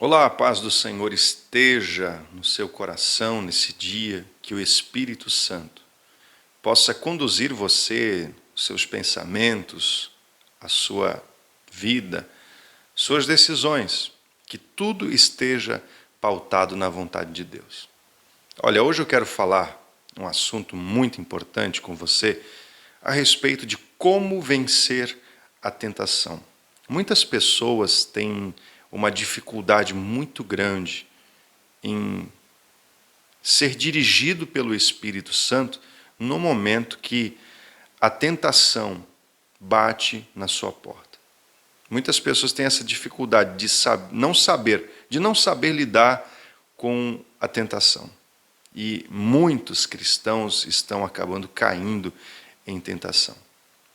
Olá, a paz do Senhor esteja no seu coração nesse dia, que o Espírito Santo possa conduzir você, os seus pensamentos, a sua vida, suas decisões, que tudo esteja pautado na vontade de Deus. Olha, hoje eu quero falar um assunto muito importante com você a respeito de como vencer a tentação. Muitas pessoas têm uma dificuldade muito grande em ser dirigido pelo Espírito Santo no momento que a tentação bate na sua porta. Muitas pessoas têm essa dificuldade de não saber lidar com a tentação. E muitos cristãos estão acabando caindo em tentação.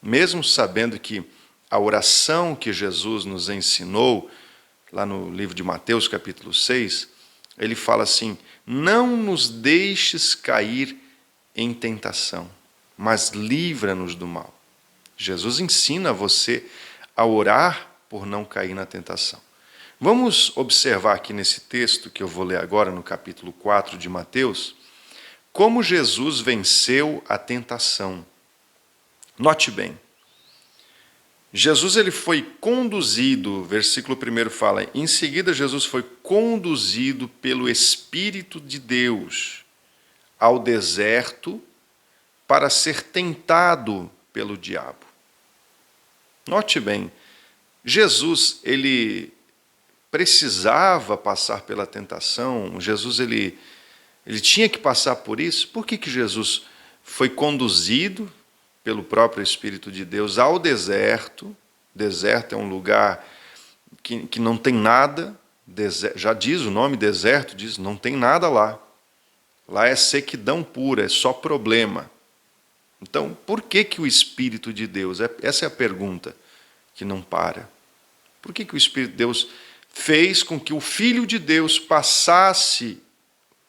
Mesmo sabendo que a oração que Jesus nos ensinou, lá no livro de Mateus, capítulo 6, ele fala assim: não nos deixes cair em tentação, mas livra-nos do mal. Jesus ensina você a orar por não cair na tentação. Vamos observar aqui nesse texto que eu vou ler agora, no capítulo 4 de Mateus, como Jesus venceu a tentação. Note bem, Jesus ele foi conduzido, versículo 1 fala, em seguida Jesus foi conduzido pelo Espírito de Deus ao deserto para ser tentado pelo diabo. Note bem, Jesus ele precisava passar pela tentação, Jesus ele tinha que passar por isso. Por que Jesus foi conduzido pelo próprio Espírito de Deus ao deserto? Deserto é um lugar que não tem nada, já diz o nome deserto, diz, não tem nada lá. Lá é sequidão pura, é só problema. Então, por que o Espírito de Deus? Essa é a pergunta que não para. Por que o Espírito de Deus fez com que o Filho de Deus passasse,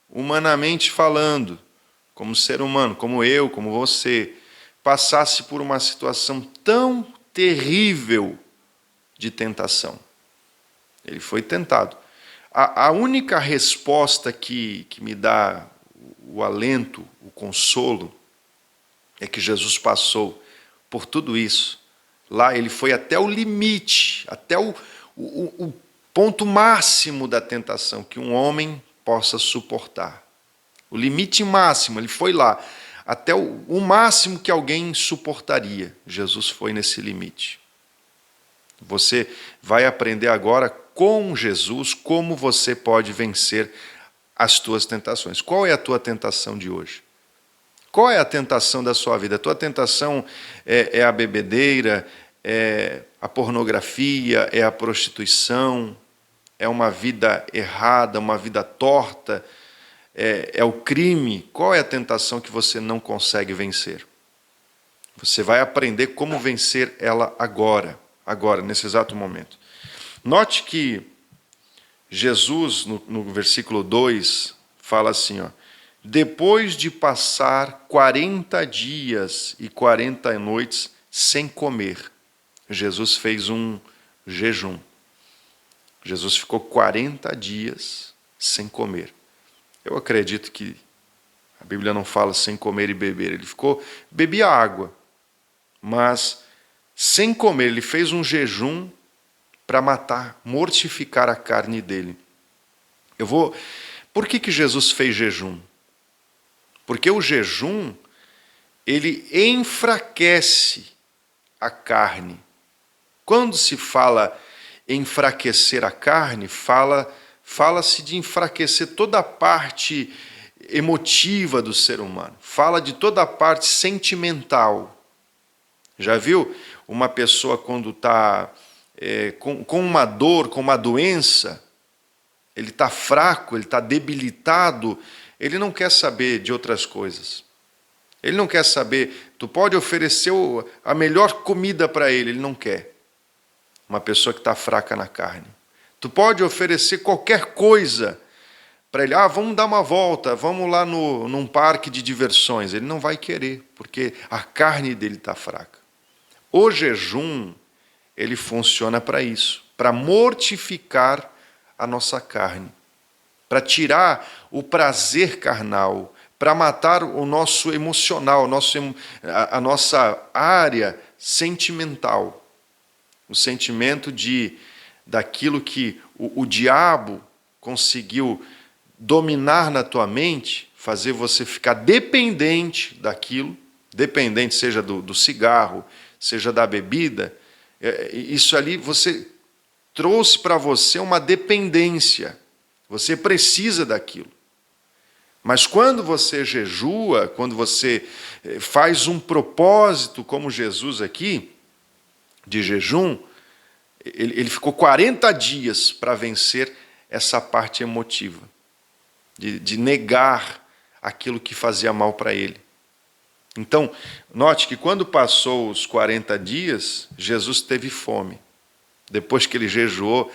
humanamente falando, como ser humano, como eu, como você, passasse por uma situação tão terrível de tentação? Ele foi tentado. A única resposta que me dá o alento, o consolo, é que Jesus passou por tudo isso. Lá ele foi até o limite, até o ponto máximo da tentação que um homem possa suportar. O limite máximo, ele foi lá. Até o máximo que alguém suportaria, Jesus foi nesse limite. Você vai aprender agora com Jesus como você pode vencer as tuas tentações. Qual é a tua tentação de hoje? Qual é a tentação da sua vida? A tua tentação é a bebedeira, é a pornografia, é a prostituição, é uma vida errada, uma vida torta, é o crime? Qual é a tentação que você não consegue vencer? Você vai aprender como vencer ela agora, nesse exato momento. Note que Jesus, no versículo 2, fala assim, ó, depois de passar 40 dias e 40 noites sem comer, Jesus fez um jejum. Jesus ficou 40 dias sem comer. Eu acredito que a Bíblia não fala sem comer e beber. Ele bebia água, mas sem comer. Ele fez um jejum para matar, mortificar a carne dele. Por que Jesus fez jejum? Porque o jejum, ele enfraquece a carne. Quando se fala enfraquecer a carne, fala-se de enfraquecer toda a parte emotiva do ser humano. Fala de toda a parte sentimental. Já viu uma pessoa quando está com uma dor, com uma doença, ele está fraco, ele está debilitado, ele não quer saber de outras coisas. Ele não quer saber, tu pode oferecer a melhor comida para ele não quer. Uma pessoa que está fraca na carne. Tu pode oferecer qualquer coisa para ele. Vamos dar uma volta, vamos lá num parque de diversões. Ele não vai querer, porque a carne dele está fraca. O jejum, ele funciona para isso, para mortificar a nossa carne, para tirar o prazer carnal, para matar o nosso emocional, a nossa área sentimental, o sentimento daquilo que o diabo conseguiu dominar na tua mente, fazer você ficar dependente daquilo, dependente seja do cigarro, seja da bebida, isso ali você trouxe para você uma dependência, você precisa daquilo. Mas quando você jejua, quando você faz um propósito, como Jesus aqui, de jejum, ele ficou 40 dias para vencer essa parte emotiva, de negar aquilo que fazia mal para ele. Então, note que quando passou os 40 dias, Jesus teve fome. Depois que ele jejuou,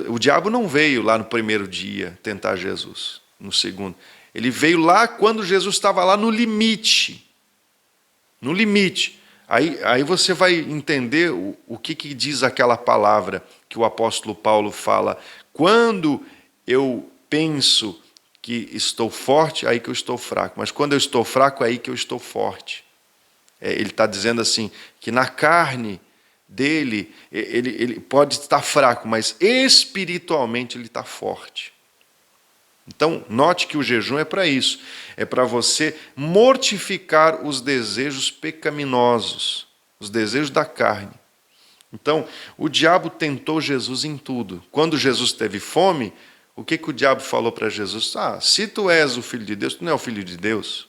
o diabo não veio lá no primeiro dia tentar Jesus, no segundo. Ele veio lá quando Jesus estava lá no limite. No limite. Aí você vai entender o que diz aquela palavra que o apóstolo Paulo fala. Quando eu penso que estou forte, aí que eu estou fraco. Mas quando eu estou fraco, é aí que eu estou forte. Ele está dizendo assim, que na carne dele, ele pode estar fraco, mas espiritualmente ele está forte. Então, note que o jejum é para isso. É para você mortificar os desejos pecaminosos, os desejos da carne. Então, o diabo tentou Jesus em tudo. Quando Jesus teve fome, o que o diabo falou para Jesus? Se tu és o Filho de Deus, tu não é o Filho de Deus?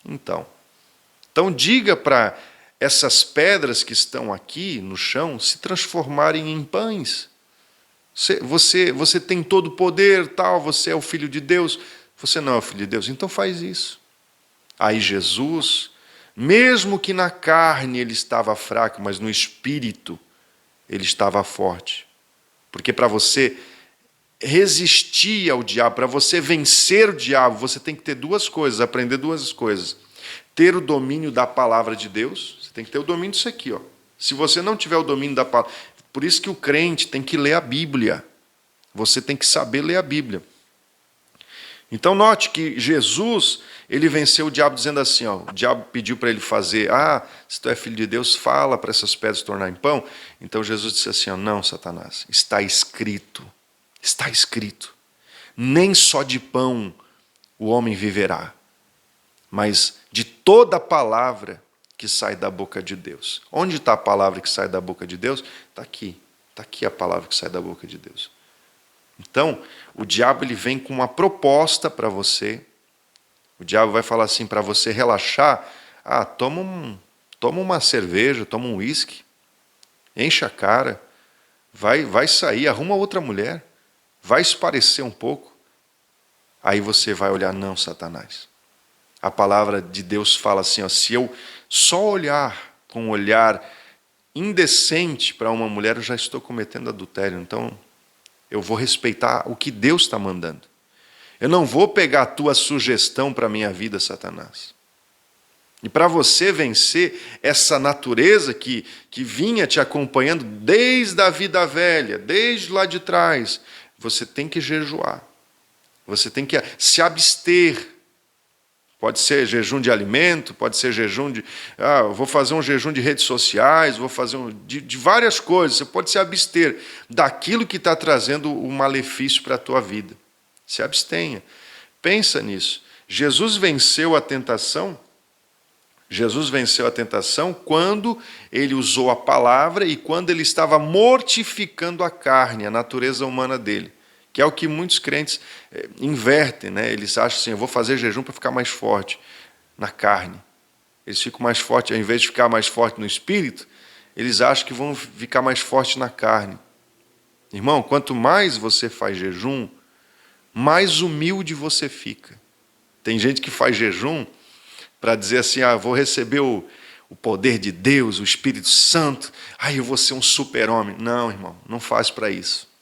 Então diga para essas pedras que estão aqui no chão se transformarem em pães. Você tem todo o poder, tal, você é o Filho de Deus. Você não é o Filho de Deus, então faz isso. Aí Jesus, mesmo que na carne ele estava fraco, mas no espírito ele estava forte. Porque para você resistir ao diabo, para você vencer o diabo, você tem que ter duas coisas, aprender duas coisas. Ter o domínio da palavra de Deus, você tem que ter o domínio disso aqui. Se você não tiver o domínio da palavra... Por isso que o crente tem que ler a Bíblia. Você tem que saber ler a Bíblia. Então note que Jesus, ele venceu o diabo dizendo assim, o diabo pediu para ele fazer, se tu é filho de Deus, fala para essas pedras se tornarem pão. Então Jesus disse assim, não, Satanás, está escrito, nem só de pão o homem viverá, mas de toda a palavra que sai da boca de Deus. Onde está a palavra que sai da boca de Deus? Está aqui a palavra que sai da boca de Deus. Então, o diabo ele vem com uma proposta para você. O diabo vai falar assim, para você relaxar, toma uma cerveja, toma um uísque, enche a cara, vai sair, arruma outra mulher, vai esparecer um pouco. Aí você vai olhar, não, Satanás. A palavra de Deus fala assim, se eu só olhar com um olhar indecente para uma mulher, eu já estou cometendo adultério. Então, eu vou respeitar o que Deus está mandando. Eu não vou pegar a tua sugestão para a minha vida, Satanás. E para você vencer essa natureza que vinha te acompanhando desde a vida velha, desde lá de trás, você tem que jejuar. Você tem que se abster. Pode ser jejum de alimento, pode ser jejum de... eu vou fazer um jejum de redes sociais, vou fazer de várias coisas. Você pode se abster daquilo que está trazendo o malefício para a tua vida. Se abstenha. Pensa nisso. Jesus venceu a tentação quando ele usou a palavra e quando ele estava mortificando a carne, a natureza humana dele. Que é o que muitos crentes invertem, né? Eles acham assim, eu vou fazer jejum para ficar mais forte na carne. Eles ficam mais fortes, ao invés de ficar mais forte no espírito, eles acham que vão ficar mais forte na carne. Irmão, quanto mais você faz jejum, mais humilde você fica. Tem gente que faz jejum para dizer assim, vou receber o poder de Deus, o Espírito Santo, eu vou ser um super-homem. Não, irmão, não faz para isso.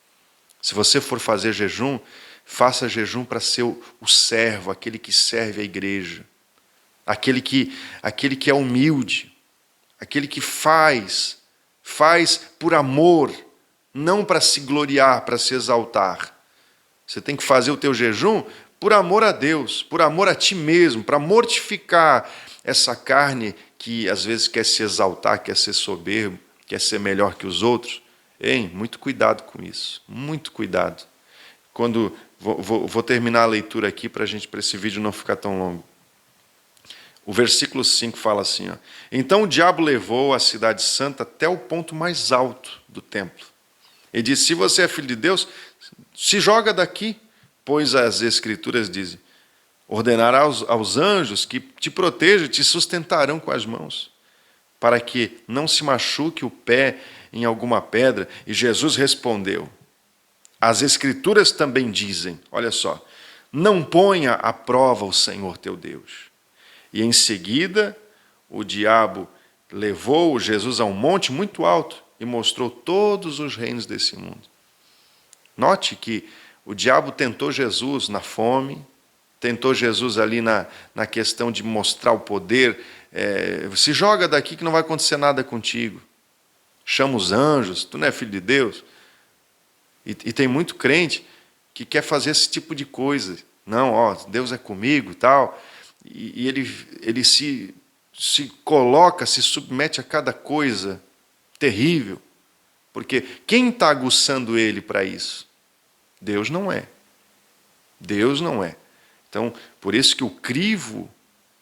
Se você for fazer jejum, faça jejum para ser o servo, aquele que serve a igreja, aquele que é humilde, aquele que faz por amor, não para se gloriar, para se exaltar. Você tem que fazer o teu jejum por amor a Deus, por amor a ti mesmo, para mortificar essa carne que às vezes quer se exaltar, quer ser soberbo, quer ser melhor que os outros. Hein? Muito cuidado com isso, muito cuidado. Quando vou terminar a leitura aqui para esse vídeo não ficar tão longo. O versículo 5 fala assim, ó, então o diabo levou a cidade santa até o ponto mais alto do templo. E disse, se você é filho de Deus, se joga daqui, pois as escrituras dizem, ordenará aos anjos que te protejam e te sustentarão com as mãos, para que não se machuque o pé em alguma pedra. E Jesus respondeu, as escrituras também dizem, olha só, não ponha à prova o Senhor teu Deus. E em seguida, o diabo levou Jesus a um monte muito alto e mostrou todos os reinos desse mundo. Note que o diabo tentou Jesus na fome, tentou Jesus ali na questão de mostrar o poder. Se joga daqui que não vai acontecer nada contigo. Chama os anjos, tu não é filho de Deus. E tem muito crente que quer fazer esse tipo de coisa. Não, ó, Deus é comigo e tal. E ele se coloca, se submete a cada coisa terrível. Porque quem está aguçando ele para isso? Deus não é. Deus não é. Então, por isso que o crivo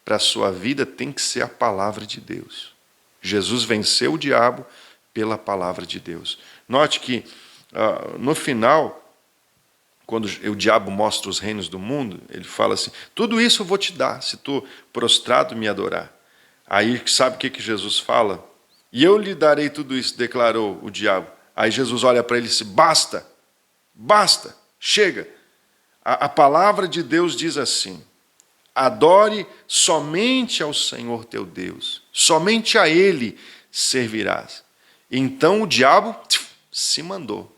para a sua vida tem que ser a palavra de Deus. Jesus venceu o diabo pela palavra de Deus. Note que, no final, quando o diabo mostra os reinos do mundo, ele fala assim, tudo isso eu vou te dar, se tu prostrado me adorar. Aí, sabe o que Jesus fala? E eu lhe darei tudo isso, declarou o diabo. Aí Jesus olha para ele e diz, basta, basta, chega. A palavra de Deus diz assim, adore somente ao Senhor teu Deus, somente a Ele servirás. Então o diabo se mandou.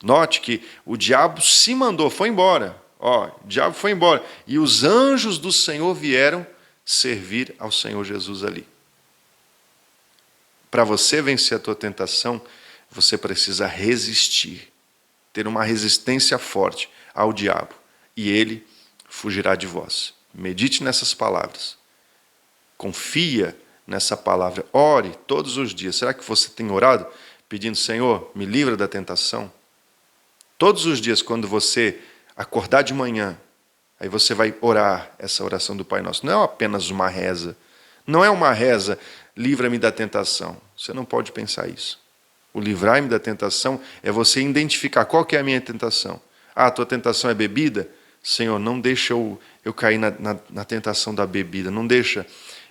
Note que o diabo se mandou, foi embora. Ó, o diabo foi embora. E os anjos do Senhor vieram servir ao Senhor Jesus ali. Para você vencer a tua tentação, você precisa resistir. Ter uma resistência forte ao diabo. E ele fugirá de vós. Medite nessas palavras. Confia nessa palavra. Ore todos os dias. Será que você tem orado pedindo, Senhor, me livra da tentação? Todos os dias, quando você acordar de manhã, aí você vai orar essa oração do Pai Nosso. Não é apenas uma reza. Não é uma reza, livra-me da tentação. Você não pode pensar isso. O livrar-me da tentação é você identificar qual que é a minha tentação. Ah, a tua tentação é bebida? Senhor, não deixa eu cair na tentação da bebida. Não deixa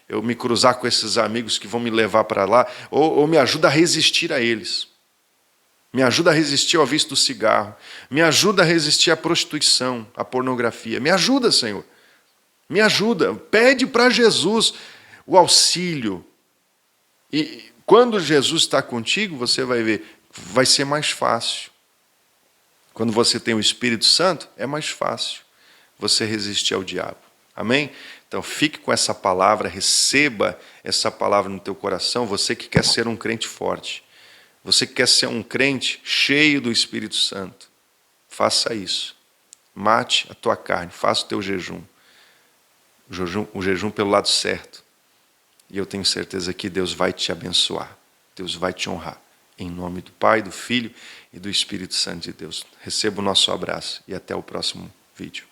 eu me cruzar com esses amigos que vão me levar para lá. Ou me ajuda a resistir a eles. Me ajuda a resistir ao vício do cigarro. Me ajuda a resistir à prostituição, à pornografia. Me ajuda, Senhor. Me ajuda. Pede para Jesus o auxílio. E quando Jesus está contigo, você vai ver, vai ser mais fácil. Quando você tem o Espírito Santo, é mais fácil você resistir ao diabo. Amém? Então fique com essa palavra, receba essa palavra no teu coração, você que quer ser um crente forte. Você que quer ser um crente cheio do Espírito Santo, faça isso. Mate a tua carne, faça o teu jejum. O jejum pelo lado certo. E eu tenho certeza que Deus vai te abençoar. Deus vai te honrar. Em nome do Pai, do Filho e do Espírito Santo de Deus. Receba o nosso abraço e até o próximo vídeo.